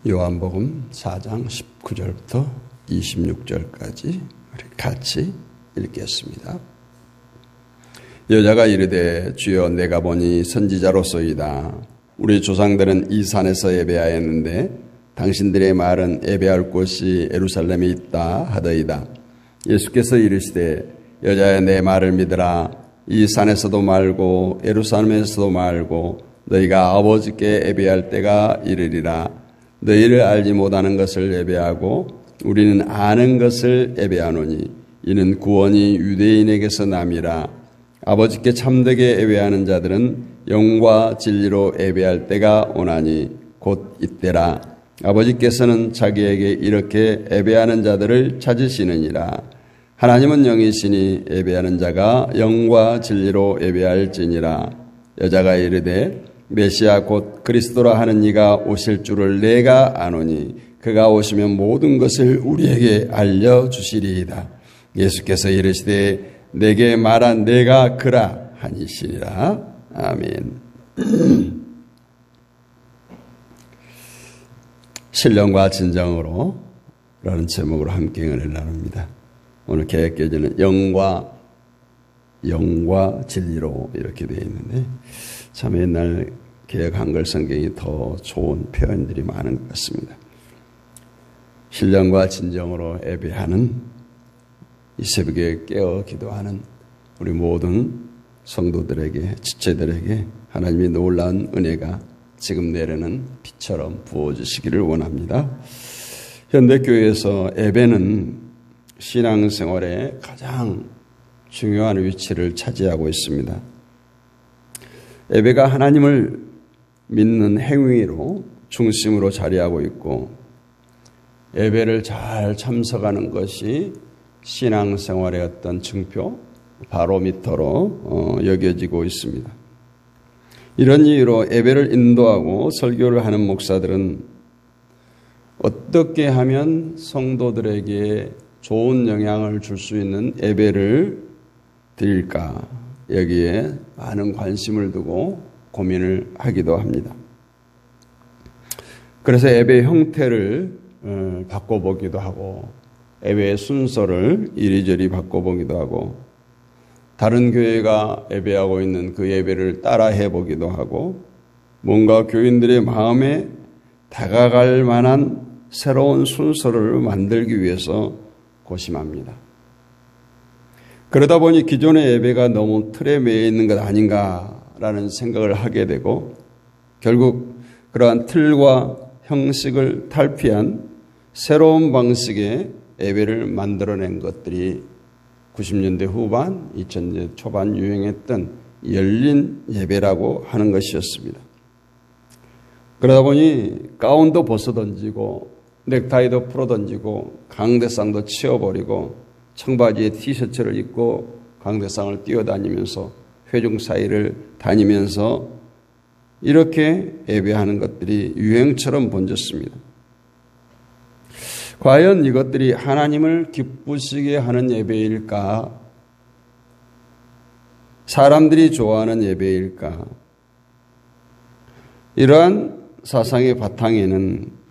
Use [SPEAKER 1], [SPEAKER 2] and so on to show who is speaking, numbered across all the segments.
[SPEAKER 1] 요한복음 4장 19절부터 26절까지 같이 읽겠습니다. 여자가 이르되 주여 내가 보니 선지자로소이다. 우리 조상들은 이 산에서 예배하였는데 당신들의 말은 예배할 곳이 예루살렘에 있다 하더이다. 예수께서 이르시되 여자야 내 말을 믿으라. 이 산에서도 말고 예루살렘에서도 말고 너희가 아버지께 예배할 때가 이르리라. 너희를 알지 못하는 것을 예배하고 우리는 아는 것을 예배하노니 이는 구원이 유대인에게서 남이라. 아버지께 참되게 예배하는 자들은 영과 진리로 예배할 때가 오나니 곧 이때라. 아버지께서는 자기에게 이렇게 예배하는 자들을 찾으시느니라. 하나님은 영이시니 예배하는 자가 영과 진리로 예배할지니라. 여자가 이르되 메시아 곧 그리스도라 하는 이가 오실 줄을 내가 아노니 그가 오시면 모든 것을 우리에게 알려주시리이다. 예수께서 이르시되 내게 말한 내가 그라 하니시리라. 아멘. 신령과 진정으로 라는 제목으로 함께 은혜를 나눕니다. 오늘 개혁개정은 영과 진리로 이렇게 되어 있는데 참 옛날 개혁 한글 성경이 더 좋은 표현들이 많은 것 같습니다. 신령과 진정으로 예배하는 이 새벽에 깨어 기도하는 우리 모든 성도들에게 지체들에게 하나님의 놀라운 은혜가 지금 내리는 비처럼 부어주시기를 원합니다. 현대교회에서 예배는 신앙생활에 가장 중요한 위치를 차지하고 있습니다. 예배가 하나님을 믿는 행위로 중심으로 자리하고 있고 예배를 잘 참석하는 것이 신앙생활의 어떤 증표, 바로미터로 여겨지고 있습니다. 이런 이유로 예배를 인도하고 설교를 하는 목사들은 어떻게 하면 성도들에게 좋은 영향을 줄 수 있는 예배를 드릴까 여기에 많은 관심을 두고 고민을 하기도 합니다. 그래서 예배 형태를 바꿔보기도 하고 예배의 순서를 이리저리 바꿔보기도 하고 다른 교회가 예배하고 있는 그 예배를 따라해 보기도 하고 뭔가 교인들의 마음에 다가갈 만한 새로운 순서를 만들기 위해서 고심합니다. 그러다 보니 기존의 예배가 너무 틀에 매여 있는 것 아닌가라는 생각을 하게 되고 결국 그러한 틀과 형식을 탈피한 새로운 방식의 예배를 만들어낸 것들이 90년대 후반, 2000년대 초반 유행했던 열린 예배라고 하는 것이었습니다. 그러다 보니 가운도 벗어던지고 넥타이도 풀어던지고 강대상도 치워버리고 청바지에 티셔츠를 입고 강대상을 뛰어다니면서 회중 사이를 다니면서 이렇게 예배하는 것들이 유행처럼 번졌습니다. 과연 이것들이 하나님을 기쁘시게 하는 예배일까? 사람들이 좋아하는 예배일까? 이러한 사상의 바탕에는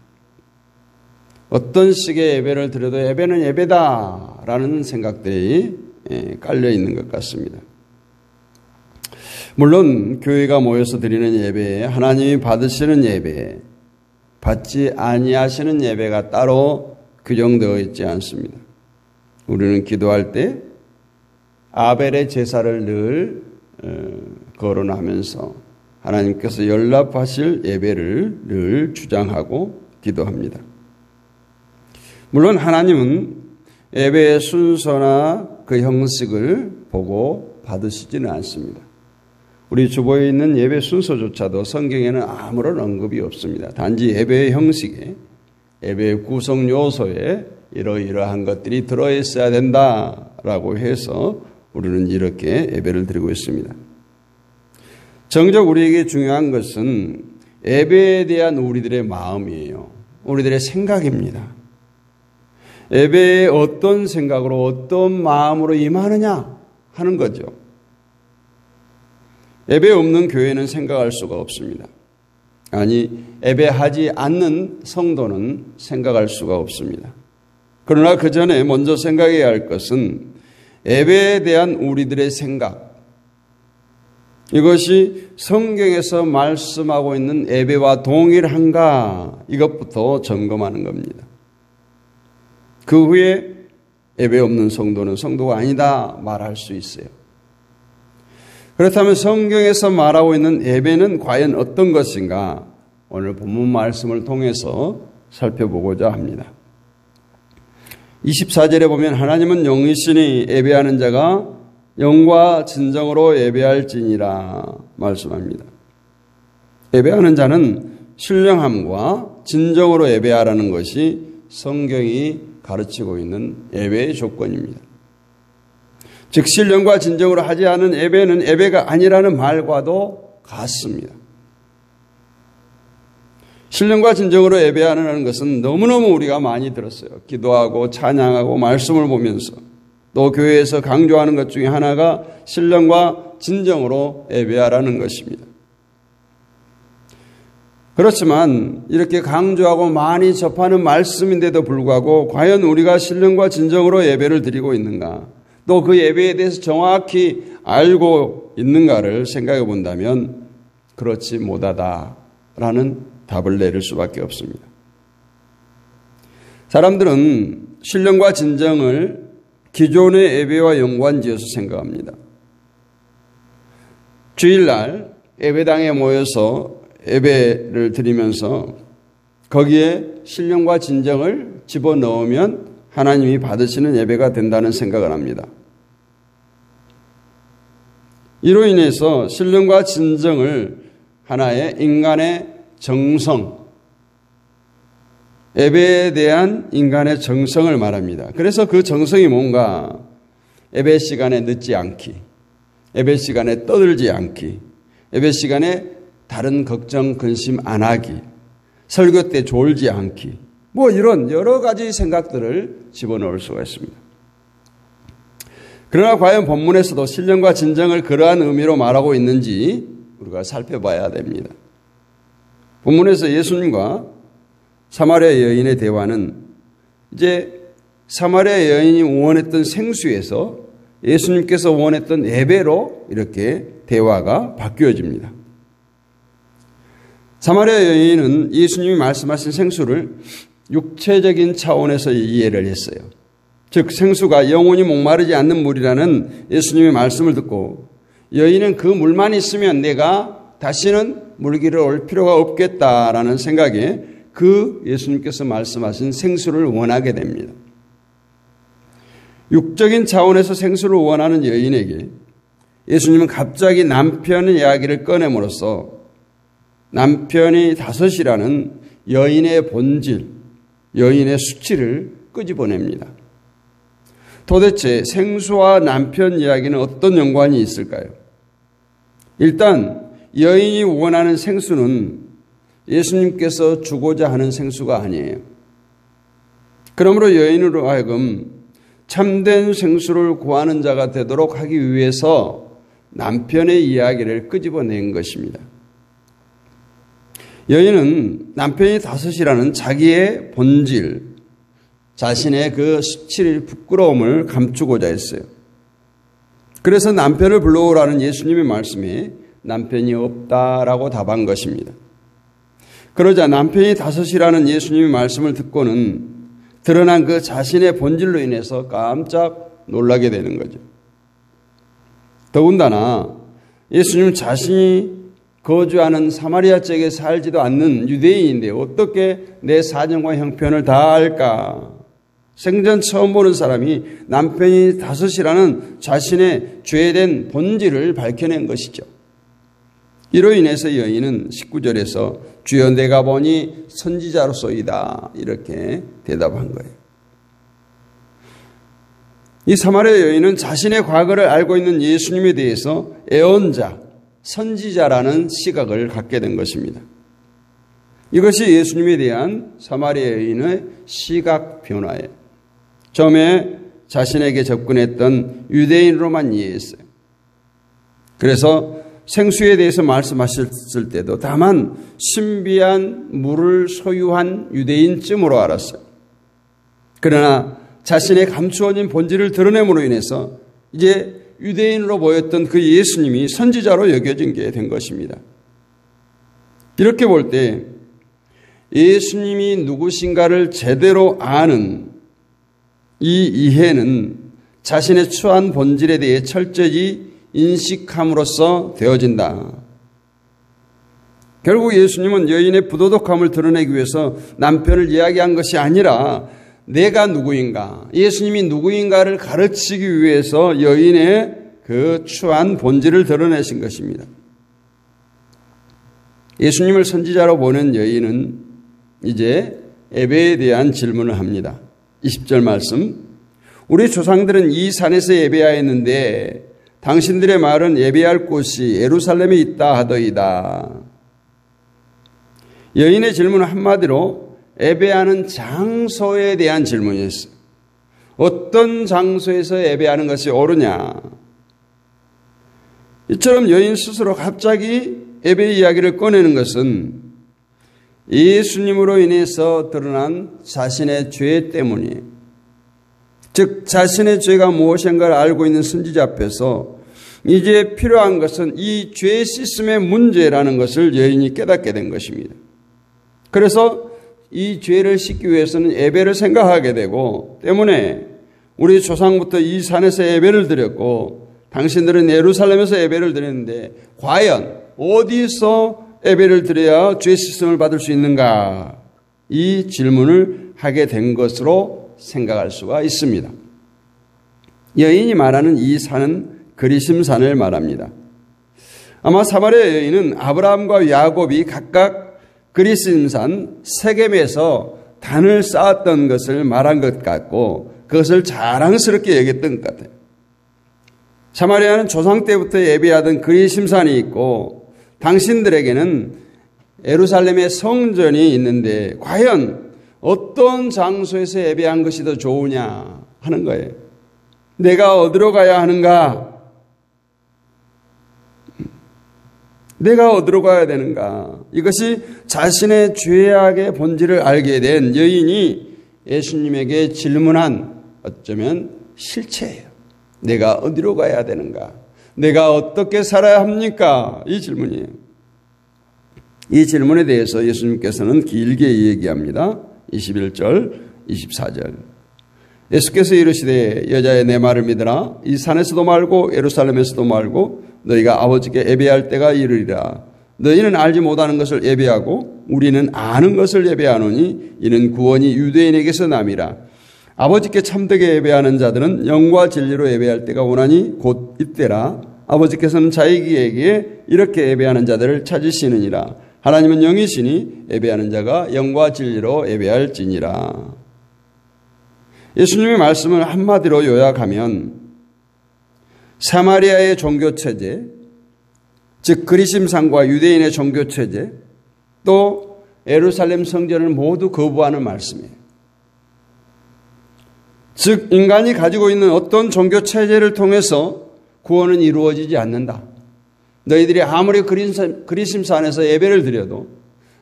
[SPEAKER 1] 어떤 식의 예배를 드려도 예배는 예배다라는 생각들이 깔려 있는 것 같습니다. 물론 교회가 모여서 드리는 예배에 하나님이 받으시는 예배, 받지 아니하시는 예배가 따로 규정되어 있지 않습니다. 우리는 기도할 때 아벨의 제사를 늘 거론하면서 하나님께서 연락하실 예배를 늘 주장하고 기도합니다. 물론 하나님은 예배의 순서나 그 형식을 보고 받으시지는 않습니다. 우리 주보에 있는 예배 순서조차도 성경에는 아무런 언급이 없습니다. 단지 예배의 형식에, 예배의 구성 요소에 이러이러한 것들이 들어있어야 된다라고 해서 우리는 이렇게 예배를 드리고 있습니다. 정작 우리에게 중요한 것은 예배에 대한 우리들의 마음이에요. 우리들의 생각입니다. 예배에 어떤 생각으로 어떤 마음으로 임하느냐 하는 거죠. 예배 없는 교회는 생각할 수가 없습니다. 아니 예배하지 않는 성도는 생각할 수가 없습니다. 그러나 그 전에 먼저 생각해야 할 것은 예배에 대한 우리들의 생각, 이것이 성경에서 말씀하고 있는 예배와 동일한가, 이것부터 점검하는 겁니다. 그 후에 예배 없는 성도는 성도가 아니다 말할 수 있어요. 그렇다면 성경에서 말하고 있는 예배는 과연 어떤 것인가, 오늘 본문 말씀을 통해서 살펴보고자 합니다. 24절에 보면 하나님은 영이시니 예배하는 자가 영과 진정으로 예배할지니라 말씀합니다. 예배하는 자는 신령함과 진정으로 예배하라는 것이 성경이 가르치고 있는 예배의 조건입니다. 즉 신령과 진정으로 하지 않은 예배는 예배가 아니라는 말과도 같습니다. 신령과 진정으로 예배하는 것은 너무너무 우리가 많이 들었어요. 기도하고 찬양하고 말씀을 보면서 또 교회에서 강조하는 것 중에 하나가 신령과 진정으로 예배하라는 것입니다. 그렇지만 이렇게 강조하고 많이 접하는 말씀인데도 불구하고 과연 우리가 신령과 진정으로 예배를 드리고 있는가, 또 그 예배에 대해서 정확히 알고 있는가를 생각해 본다면 그렇지 못하다라는 답을 내릴 수밖에 없습니다. 사람들은 신령과 진정을 기존의 예배와 연관지어서 생각합니다. 주일날 예배당에 모여서 예배를 드리면서 거기에 신령과 진정을 집어넣으면 하나님이 받으시는 예배가 된다는 생각을 합니다. 이로 인해서 신령과 진정을 하나의 인간의 정성, 예배에 대한 인간의 정성을 말합니다. 그래서 그 정성이 뭔가, 예배 시간에 늦지 않기, 예배 시간에 떠들지 않기, 예배 시간에 다른 걱정, 근심 안 하기, 설교 때 졸지 않기, 뭐 이런 여러 가지 생각들을 집어넣을 수가 있습니다. 그러나 과연 본문에서도 신령과 진정을 그러한 의미로 말하고 있는지 우리가 살펴봐야 됩니다. 본문에서 예수님과 사마리아 여인의 대화는 이제 사마리아 여인이 원했던 생수에서 예수님께서 원했던 예배로 이렇게 대화가 바뀌어집니다. 사마리아 여인은 예수님이 말씀하신 생수를 육체적인 차원에서 이해를 했어요. 즉 생수가 영원히 목마르지 않는 물이라는 예수님의 말씀을 듣고 여인은 그 물만 있으면 내가 다시는 물길을 올 필요가 없겠다라는 생각에 그 예수님께서 말씀하신 생수를 원하게 됩니다. 육적인 차원에서 생수를 원하는 여인에게 예수님은 갑자기 남편의 이야기를 꺼냄으로써 남편이 다섯이라는 여인의 본질, 여인의 수치를 끄집어냅니다. 도대체 생수와 남편 이야기는 어떤 연관이 있을까요? 일단 여인이 원하는 생수는 예수님께서 주고자 하는 생수가 아니에요. 그러므로 여인으로 하여금 참된 생수를 구하는 자가 되도록 하기 위해서 남편의 이야기를 끄집어낸 것입니다. 여인은 남편이 다섯이라는 자기의 본질, 자신의 그 수치를, 부끄러움을 감추고자 했어요. 그래서 남편을 불러오라는 예수님의 말씀에 남편이 없다라고 답한 것입니다. 그러자 남편이 다섯이라는 예수님의 말씀을 듣고는 드러난 그 자신의 본질로 인해서 깜짝 놀라게 되는 거죠. 더군다나 예수님 자신이 거주하는 사마리아 쪽에 살지도 않는 유대인인데 어떻게 내 사정과 형편을 다 알까? 생전 처음 보는 사람이 남편이 다섯이라는 자신의 죄된 본질을 밝혀낸 것이죠. 이로 인해서 여인은 19절에서 주여 내가 보니 선지자로소이다 이렇게 대답한 거예요. 이 사마리아 여인은 자신의 과거를 알고 있는 예수님에 대해서 애언자, 선지자라는 시각을 갖게 된 것입니다. 이것이 예수님에 대한 사마리아 여인의 시각 변화예요. 처음에 자신에게 접근했던 유대인으로만 이해했어요. 그래서 생수에 대해서 말씀하셨을 때도 다만 신비한 물을 소유한 유대인쯤으로 알았어요. 그러나 자신의 감추어진 본질을 드러냄으로 인해서 이제 유대인으로 보였던 그 예수님이 선지자로 여겨진 게 된 것입니다. 이렇게 볼 때 예수님이 누구신가를 제대로 아는 이 이해는 자신의 추한 본질에 대해 철저히 인식함으로써 되어진다. 결국 예수님은 여인의 부도덕함을 드러내기 위해서 남편을 이야기한 것이 아니라 내가 누구인가, 예수님이 누구인가를 가르치기 위해서 여인의 그 추한 본질을 드러내신 것입니다. 예수님을 선지자로 보는 여인은 이제 예배에 대한 질문을 합니다. 20절 말씀. 우리 조상들은 이 산에서 예배하였는데 당신들의 말은 예배할 곳이 예루살렘에 있다 하더이다. 여인의 질문은 한마디로 예배하는 장소에 대한 질문이었어요. 어떤 장소에서 예배하는 것이 옳으냐. 이처럼 여인 스스로 갑자기 예배 이야기를 꺼내는 것은 예수님으로 인해서 드러난 자신의 죄 때문이에요. 즉 자신의 죄가 무엇인가를 알고 있는 선지자 앞에서 이제 필요한 것은 이 죄 시스템의 문제라는 것을 여인이 깨닫게 된 것입니다. 그래서 이 죄를 씻기 위해서는 예배를 생각하게 되고 때문에 우리 조상부터 이 산에서 예배를 드렸고 당신들은 예루살렘에서 예배를 드렸는데 과연 어디서 예배를 드려야 죄 씻음을 받을 수 있는가? 이 질문을 하게 된 것으로 생각할 수가 있습니다. 여인이 말하는 이 산은 그리심산을 말합니다. 아마 사마리아 여인은 아브라함과 야곱이 각각 그리심산 세겜에서 단을 쌓았던 것을 말한 것 같고 그것을 자랑스럽게 여겼던 것 같아요. 사마리아는 조상 때부터 예배하던 그리심산이 있고 당신들에게는 예루살렘의 성전이 있는데 과연 어떤 장소에서 예배한 것이 더 좋으냐 하는 거예요. 내가 어디로 가야 하는가? 내가 어디로 가야 되는가? 이것이 자신의 죄악의 본질을 알게 된 여인이 예수님에게 질문한 어쩌면 실체예요. 내가 어디로 가야 되는가? 내가 어떻게 살아야 합니까? 이 질문이에요. 이 질문에 대해서 예수님께서는 길게 얘기합니다. 21절, 24절. 예수께서 이르시되 여자의 내 말을 믿으라. 이 산에서도 말고 예루살렘에서도 말고 너희가 아버지께 예배할 때가 이르리라. 너희는 알지 못하는 것을 예배하고 우리는 아는 것을 예배하노니 이는 구원이 유대인에게서 남이라. 아버지께 참되게 예배하는 자들은 영과 진리로 예배할 때가 오나니 곧 이때라. 아버지께서는 자기에게 이렇게 예배하는 자들을 찾으시느니라. 하나님은 영이시니 예배하는 자가 영과 진리로 예배할지니라. 예수님의 말씀을 한마디로 요약하면 사마리아의 종교체제, 즉 그리심산과 유대인의 종교체제, 또 예루살렘 성전을 모두 거부하는 말씀이에요. 즉 인간이 가지고 있는 어떤 종교체제를 통해서 구원은 이루어지지 않는다. 너희들이 아무리 그리심산에서 예배를 드려도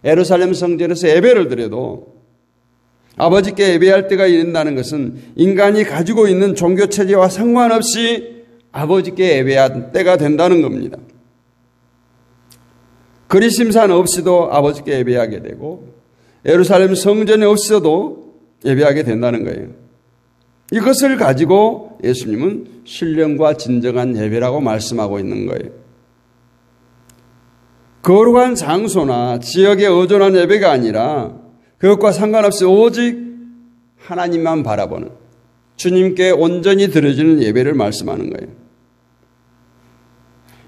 [SPEAKER 1] 예루살렘 성전에서 예배를 드려도 아버지께 예배할 때가 이른다는 것은 인간이 가지고 있는 종교체제와 상관없이 아버지께 예배할 때가 된다는 겁니다. 그리심산 없이도 아버지께 예배하게 되고 예루살렘 성전에 없어도 예배하게 된다는 거예요. 이것을 가지고 예수님은 신령과 진정한 예배라고 말씀하고 있는 거예요. 거룩한 장소나 지역에 의존한 예배가 아니라 그것과 상관없이 오직 하나님만 바라보는 주님께 온전히 드려지는 예배를 말씀하는 거예요.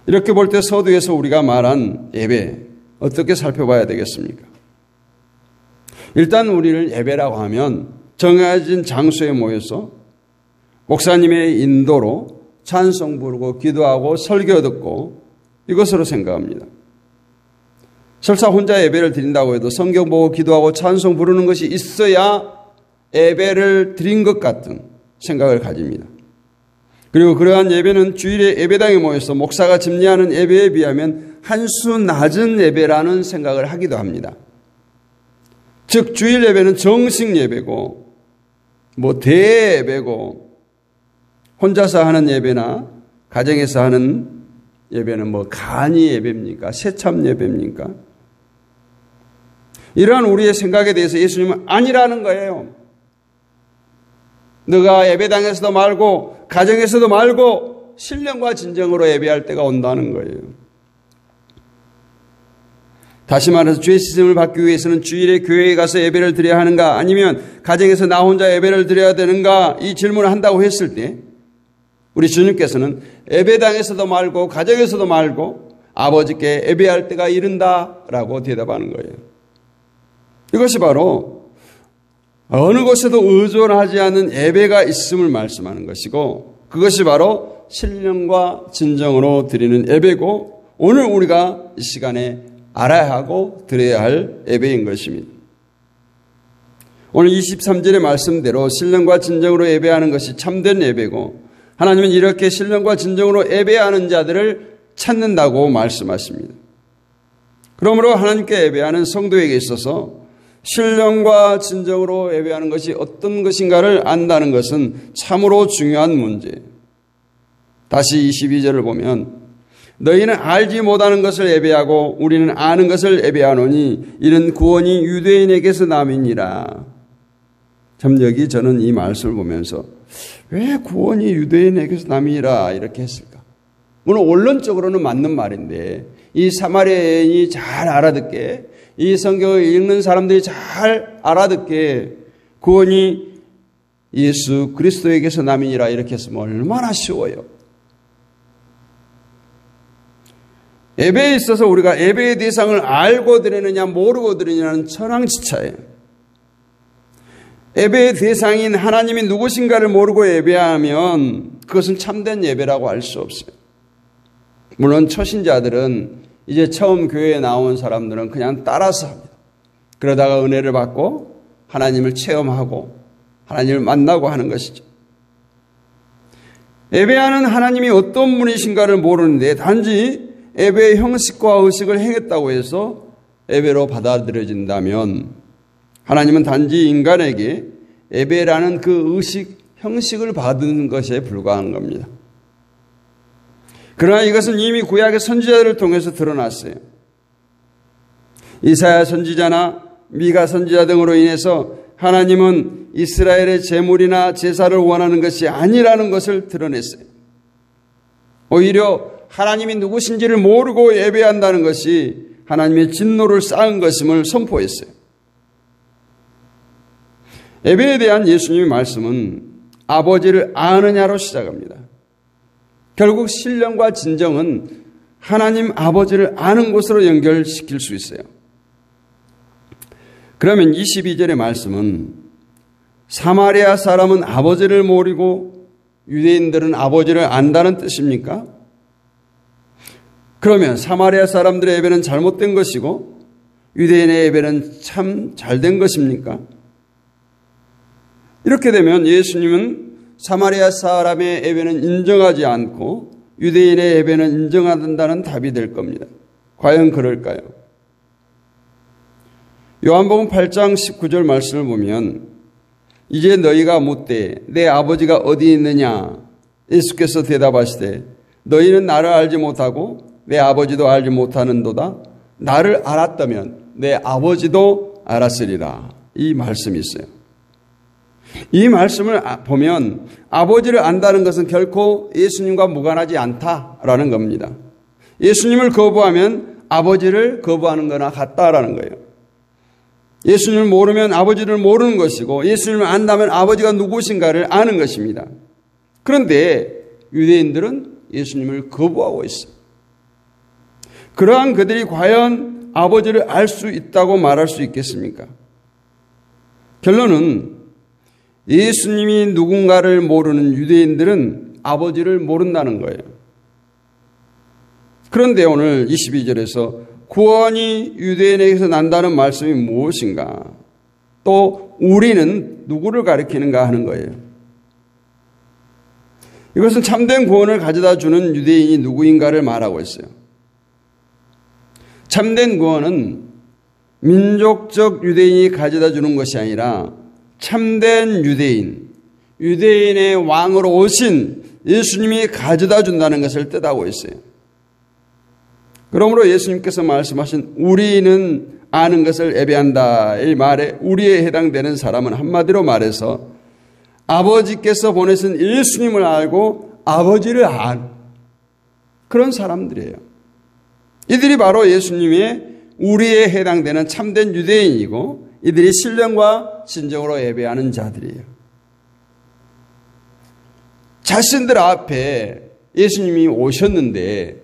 [SPEAKER 1] 이렇게 볼 때 서두에서 우리가 말한 예배 어떻게 살펴봐야 되겠습니까? 일단 우리를 예배라고 하면 정해진 장소에 모여서 목사님의 인도로 찬송 부르고 기도하고 설교 듣고 이것으로 생각합니다. 설사 혼자 예배를 드린다고 해도 성경 보고 기도하고 찬송 부르는 것이 있어야 예배를 드린 것 같은 생각을 가집니다. 그리고 그러한 예배는 주일에 예배당에 모여서 목사가 집례하는 예배에 비하면 한 수 낮은 예배라는 생각을 하기도 합니다. 즉 주일 예배는 정식 예배고 대예배고 혼자서 하는 예배나 가정에서 하는 예배는 간이 예배입니까? 새참 예배입니까? 이러한 우리의 생각에 대해서 예수님은 아니라는 거예요. 너가 예배당에서도 말고 가정에서도 말고 신령과 진정으로 예배할 때가 온다는 거예요. 다시 말해서 죄 씻음을 받기 위해서는 주일에 교회에 가서 예배를 드려야 하는가 아니면 가정에서 나 혼자 예배를 드려야 되는가 이 질문을 한다고 했을 때 우리 주님께서는 예배당에서도 말고 가정에서도 말고 아버지께 예배할 때가 이른다라고 대답하는 거예요. 이것이 바로 어느 곳에도 의존하지 않는 예배가 있음을 말씀하는 것이고 그것이 바로 신령과 진정으로 드리는 예배고 오늘 우리가 이 시간에 알아야 하고 드려야 할 예배인 것입니다. 오늘 23절의 말씀대로 신령과 진정으로 예배하는 것이 참된 예배고 하나님은 이렇게 신령과 진정으로 예배하는 자들을 찾는다고 말씀하십니다. 그러므로 하나님께 예배하는 성도에게 있어서 신령과 진정으로 예배하는 것이 어떤 것인가를 안다는 것은 참으로 중요한 문제예요. 다시 22절을 보면 너희는 알지 못하는 것을 예배하고 우리는 아는 것을 예배하노니 이는 구원이 유대인에게서 남이니라. 참 여기 저는 이 말씀을 보면서 왜 구원이 유대인에게서 남이니라 이렇게 했을까? 물론 원론적으로는 맞는 말인데 이 사마리아 여인이 잘 알아듣게 이 성경을 읽는 사람들이 잘 알아듣게 구원이 예수 그리스도에게서 남이니라 이렇게 했으면 얼마나 쉬워요. 예배에 있어서 우리가 예배의 대상을 알고 드리느냐 모르고 드리느냐는 천황지차예요. 예배의 대상인 하나님이 누구신가를 모르고 예배하면 그것은 참된 예배라고 할 수 없어요. 물론 초신자들은 이제 처음 교회에 나온 사람들은 그냥 따라서 합니다. 그러다가 은혜를 받고 하나님을 체험하고 하나님을 만나고 하는 것이죠. 예배하는 하나님이 어떤 분이신가를 모르는데 단지 예배의 형식과 의식을 행했다고 해서 예배로 받아들여진다면 하나님은 단지 인간에게 예배라는 그 의식, 형식을 받은 것에 불과한 겁니다. 그러나 이것은 이미 구약의 선지자들을 통해서 드러났어요. 이사야 선지자나 미가 선지자 등으로 인해서 하나님은 이스라엘의 제물이나 제사를 원하는 것이 아니라는 것을 드러냈어요. 오히려 하나님이 누구신지를 모르고 예배한다는 것이 하나님의 진노를 쌓은 것임을 선포했어요. 예배에 대한 예수님의 말씀은 아버지를 아느냐로 시작합니다. 결국 신령과 진정은 하나님 아버지를 아는 것으로 연결시킬 수 있어요. 그러면 22절의 말씀은 사마리아 사람은 아버지를 모르고 유대인들은 아버지를 안다는 뜻입니까? 그러면 사마리아 사람들의 예배는 잘못된 것이고 유대인의 예배는 참 잘된 것입니까? 이렇게 되면 예수님은 사마리아 사람의 예배는 인정하지 않고 유대인의 예배는 인정한다는 답이 될 겁니다. 과연 그럴까요? 요한복음 8장 19절 말씀을 보면 이제 너희가 묻되 내 아버지가 어디 있느냐? 예수께서 대답하시되 너희는 나를 알지 못하고 내 아버지도 알지 못하는도다. 나를 알았다면 내 아버지도 알았으리라. 이 말씀이 있어요. 이 말씀을 보면 아버지를 안다는 것은 결코 예수님과 무관하지 않다라는 겁니다. 예수님을 거부하면 아버지를 거부하는 거나 같다라는 거예요. 예수님을 모르면 아버지를 모르는 것이고 예수님을 안다면 아버지가 누구신가를 아는 것입니다. 그런데 유대인들은 예수님을 거부하고 있어요. 그러한 그들이 과연 아버지를 알 수 있다고 말할 수 있겠습니까? 결론은 예수님이 누군가를 모르는 유대인들은 아버지를 모른다는 거예요. 그런데 오늘 22절에서 구원이 유대인에게서 난다는 말씀이 무엇인가? 또 우리는 누구를 가리키는가 하는 거예요. 이것은 참된 구원을 가져다 주는 유대인이 누구인가를 말하고 있어요. 참된 구원은 민족적 유대인이 가져다 주는 것이 아니라 참된 유대인의 왕으로 오신 예수님이 가져다 준다는 것을 뜻하고 있어요. 그러므로 예수님께서 말씀하신 우리는 아는 것을 예배한다 이 말에 우리에 해당되는 사람은 한마디로 말해서 아버지께서 보내신 예수님을 알고 아버지를 아는 그런 사람들이에요. 이들이 바로 예수님의 우리에 해당되는 참된 유대인이고 이들이 신령과 진정으로 예배하는 자들이에요. 자신들 앞에 예수님이 오셨는데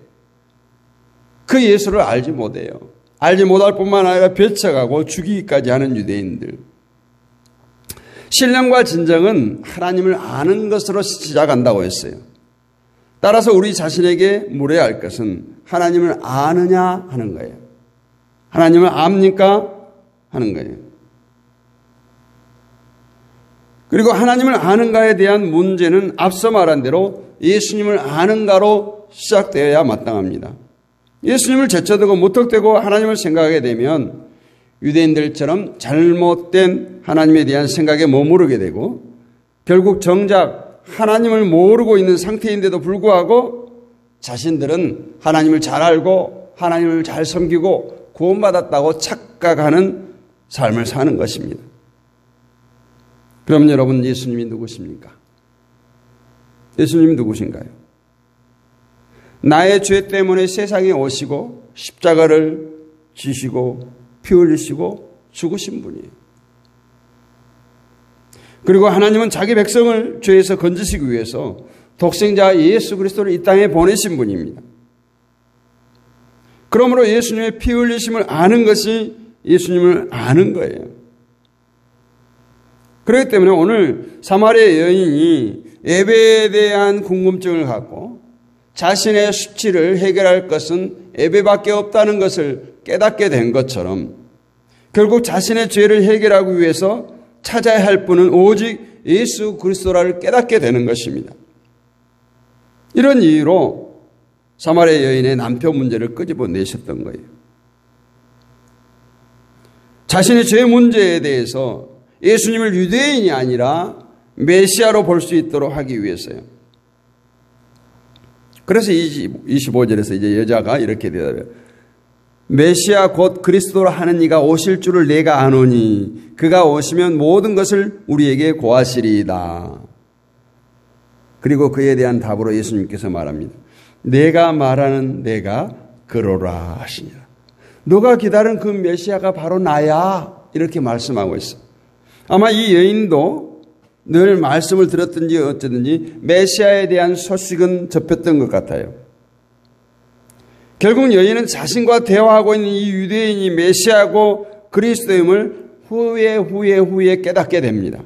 [SPEAKER 1] 그 예수를 알지 못해요. 알지 못할 뿐만 아니라 배척하고 죽이기까지 하는 유대인들. 신령과 진정은 하나님을 아는 것으로 시작한다고 했어요. 따라서 우리 자신에게 물어야 할 것은 하나님을 아느냐 하는 거예요. 하나님을 압니까? 하는 거예요. 그리고 하나님을 아는가에 대한 문제는 앞서 말한 대로 예수님을 아는가로 시작되어야 마땅합니다. 예수님을 제쳐두고 무턱대고 하나님을 생각하게 되면 유대인들처럼 잘못된 하나님에 대한 생각에 머무르게 되고 결국 정작 하나님을 모르고 있는 상태인데도 불구하고 자신들은 하나님을 잘 알고 하나님을 잘 섬기고 구원받았다고 착각하는 삶을 사는 것입니다. 그럼 여러분 예수님이 누구십니까? 예수님이 누구신가요? 나의 죄 때문에 세상에 오시고 십자가를 지시고 피 흘리시고 죽으신 분이에요. 그리고 하나님은 자기 백성을 죄에서 건지시기 위해서 독생자 예수 그리스도를 이 땅에 보내신 분입니다. 그러므로 예수님의 피 흘리심을 아는 것이 예수님을 아는 거예요. 그렇기 때문에 오늘 사마리아 여인이 예배에 대한 궁금증을 갖고 자신의 수치를 해결할 것은 예배밖에 없다는 것을 깨닫게 된 것처럼 결국 자신의 죄를 해결하기 위해서 찾아야 할 분은 오직 예수 그리스도라를 깨닫게 되는 것입니다. 이런 이유로 사마리아 여인의 남편 문제를 끄집어내셨던 거예요. 자신의 죄 문제에 대해서 예수님을 유대인이 아니라 메시아로 볼 수 있도록 하기 위해서요. 그래서 25절에서 이제 여자가 이렇게 대답해요. 메시아 곧 그리스도라 하는 이가 오실 줄을 내가 아노니 그가 오시면 모든 것을 우리에게 고하시리이다. 그리고 그에 대한 답으로 예수님께서 말합니다. 내가 말하는 내가 그러라 하시니라. 너가 기다리는 그 메시아가 바로 나야. 이렇게 말씀하고 있어. 아마 이 여인도 늘 말씀을 들었든지 어쨌든지 메시아에 대한 소식은 접했던 것 같아요. 결국 여인은 자신과 대화하고 있는 이 유대인이 메시아고 그리스도임을 후에 깨닫게 됩니다.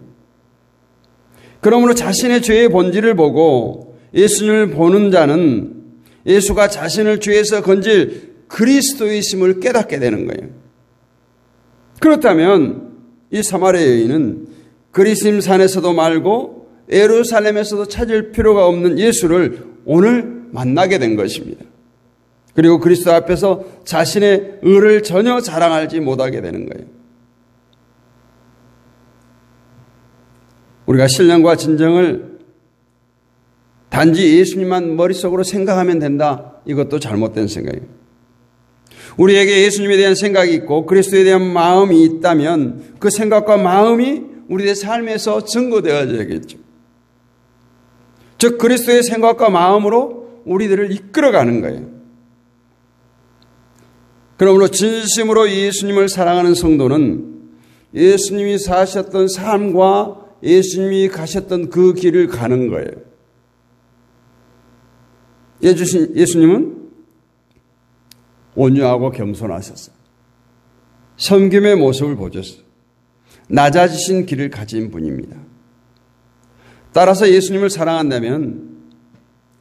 [SPEAKER 1] 그러므로 자신의 죄의 본질을 보고 예수님을 보는 자는 예수가 자신을 죄에서 건질 그리스도이심을 깨닫게 되는 거예요. 그렇다면 이 사마리아 여인은 그리심산에서도 말고 예루살렘에서도 찾을 필요가 없는 예수를 오늘 만나게 된 것입니다. 그리고 그리스도 앞에서 자신의 의를 전혀 자랑하지 못하게 되는 거예요. 우리가 신령과 진정을 단지 예수님만 머릿속으로 생각하면 된다. 이것도 잘못된 생각이에요. 우리에게 예수님에 대한 생각이 있고 그리스도에 대한 마음이 있다면 그 생각과 마음이 우리의 삶에서 증거되어야겠죠. 즉 그리스도의 생각과 마음으로 우리들을 이끌어가는 거예요. 그러므로 진심으로 예수님을 사랑하는 성도는 예수님이 사셨던 삶과 예수님이 가셨던 그 길을 가는 거예요. 예수님은 온유하고 겸손하셨어요. 섬김의 모습을 보셨어요. 낮아지신 길을 가진 분입니다. 따라서 예수님을 사랑한다면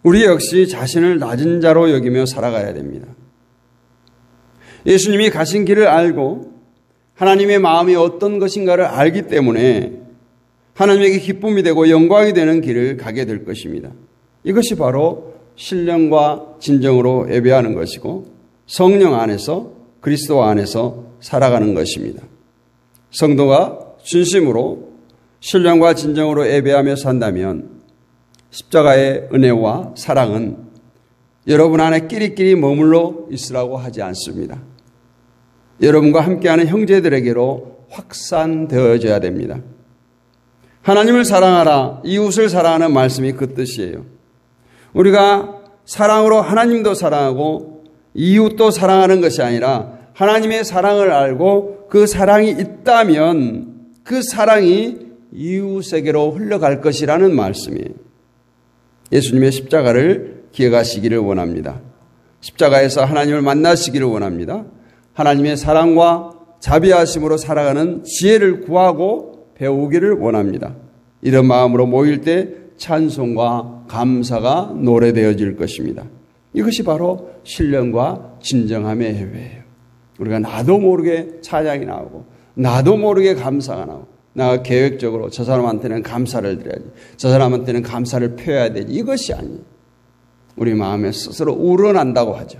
[SPEAKER 1] 우리 역시 자신을 낮은 자로 여기며 살아가야 됩니다. 예수님이 가신 길을 알고 하나님의 마음이 어떤 것인가를 알기 때문에 하나님에게 기쁨이 되고 영광이 되는 길을 가게 될 것입니다. 이것이 바로 신령과 진정으로 예배하는 것이고 성령 안에서 그리스도 안에서 살아가는 것입니다. 성도가 진심으로 신령과 진정으로 예배하며 산다면 십자가의 은혜와 사랑은 여러분 안에 끼리끼리 머물러 있으라고 하지 않습니다. 여러분과 함께하는 형제들에게로 확산되어져야 됩니다. 하나님을 사랑하라, 이웃을 사랑하는 말씀이 그 뜻이에요. 우리가 사랑으로 하나님도 사랑하고 이웃도 사랑하는 것이 아니라 하나님의 사랑을 알고 그 사랑이 있다면 그 사랑이 이웃에게로 흘러갈 것이라는 말씀이에요. 예수님의 십자가를 기억하시기를 원합니다. 십자가에서 하나님을 만나시기를 원합니다. 하나님의 사랑과 자비하심으로 살아가는 지혜를 구하고 배우기를 원합니다. 이런 마음으로 모일 때 찬송과 감사가 노래되어질 것입니다. 이것이 바로 신령과 진정함의 예배예요. 우리가 나도 모르게 찬양이 나오고 나도 모르게 감사가 나오고 내가 계획적으로 저 사람한테는 감사를 드려야지, 저 사람한테는 감사를 표해야 되지, 이것이 아니에요. 우리 마음에 스스로 우러난다고 하죠.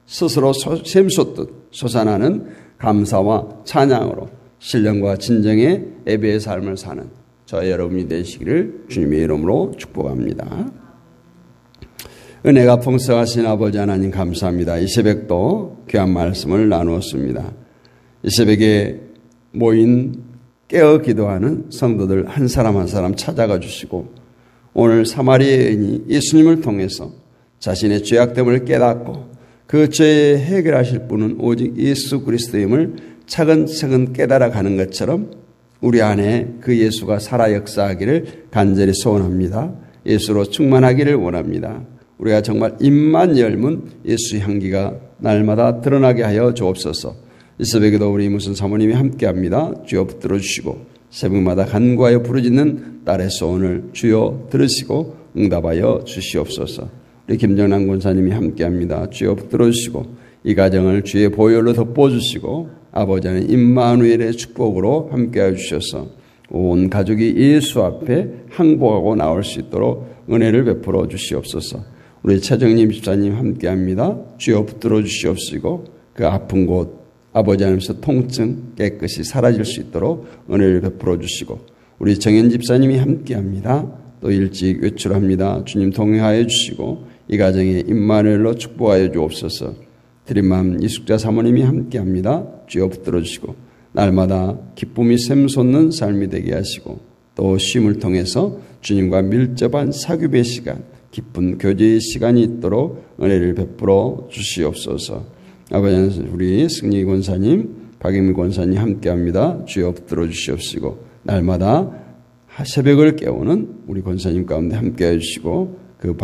[SPEAKER 1] 스스로 샘솟듯 솟아나는 감사와 찬양으로 신령과 진정의 예배의 삶을 사는 저와 여러분이 되시기를 주님의 이름으로 축복합니다. 은혜가 풍성하신 아버지 하나님 감사합니다. 이 새벽도 귀한 말씀을 나누었습니다. 이 새벽에 모인 깨어 기도하는 성도들 한 사람 한 사람 찾아가 주시고 오늘 사마리아의 여인이 예수님을 통해서 자신의 죄악됨을 깨닫고 그 죄에 해결하실 분은 오직 예수 그리스도임을 차근차근 깨달아가는 것처럼 우리 안에 그 예수가 살아 역사하기를 간절히 소원합니다. 예수로 충만하기를 원합니다. 우리가 정말 입만 열면 예수의 향기가 날마다 드러나게 하여 주옵소서. 이 새벽에도 우리 무슨 사모님이 함께합니다. 주여 붙들어 주시고 새벽마다 간구하여 부르짖는 딸의 소원을 주여 들으시고 응답하여 주시옵소서. 우리 김정남 권사님이 함께합니다. 주여 붙들어 주시고 이 가정을 주의 보혈로 덮어주시고 아버지는 임마누엘의 축복으로 함께하여 주셔서 온 가족이 예수 앞에 항복하고 나올 수 있도록 은혜를 베풀어 주시옵소서. 우리 최정님 집사님 함께합니다. 주여 붙들어 주시옵시고 그 아픈 곳 아버지 안에서 통증 깨끗이 사라질 수 있도록 은혜를 베풀어 주시고 우리 정현 집사님이 함께합니다. 또 일찍 외출합니다. 주님 동행하여 주시고 이 가정에 임마누엘로 축복하여 주옵소서. 드림맘 이숙자 사모님이 함께합니다. 주여 붙들어 주시고 날마다 기쁨이 샘솟는 삶이 되게 하시고 또 쉼을 통해서 주님과 밀접한 사귐의 시간, 기쁜 교제의 시간이 있도록 은혜를 베풀어 주시옵소서. 아버지 우리 승리 권사님, 박영미 권사님 함께합니다. 주여 붙들어 주시옵시고 날마다 새벽을 깨우는 우리 권사님 가운데 함께해 주시고 그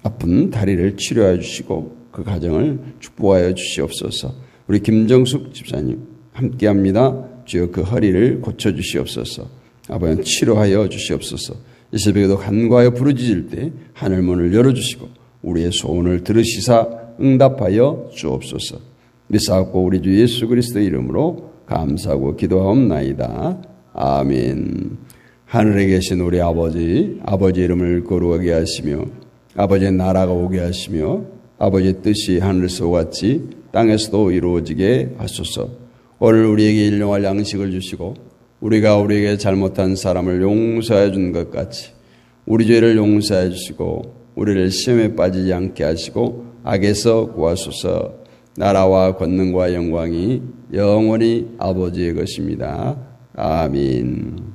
[SPEAKER 1] 아픈 다리를 치료해 주시고 그 가정을 축복하여 주시옵소서. 우리 김정숙 집사님 함께합니다. 주여 그 허리를 고쳐주시옵소서. 아버지 치료하여 주시옵소서. 이 새벽에도 간구하여 부르짖을 때 하늘문을 열어주시고 우리의 소원을 들으시사 응답하여 주옵소서. 믿사옵고 우리 주 예수 그리스도의 이름으로 감사하고 기도하옵나이다. 아멘. 하늘에 계신 우리 아버지 이름을 거룩하게 하시며 아버지의 나라가 오게 하시며 아버지의 뜻이 하늘에서 같이 땅에서도 이루어지게 하소서. 오늘 우리에게 일용할 양식을 주시고 우리가 우리에게 잘못한 사람을 용서해 준 것 같이 우리 죄를 용서해 주시고 우리를 시험에 빠지지 않게 하시고 악에서 구하소서. 나라와 권능과 영광이 영원히 아버지의 것입니다. 아멘.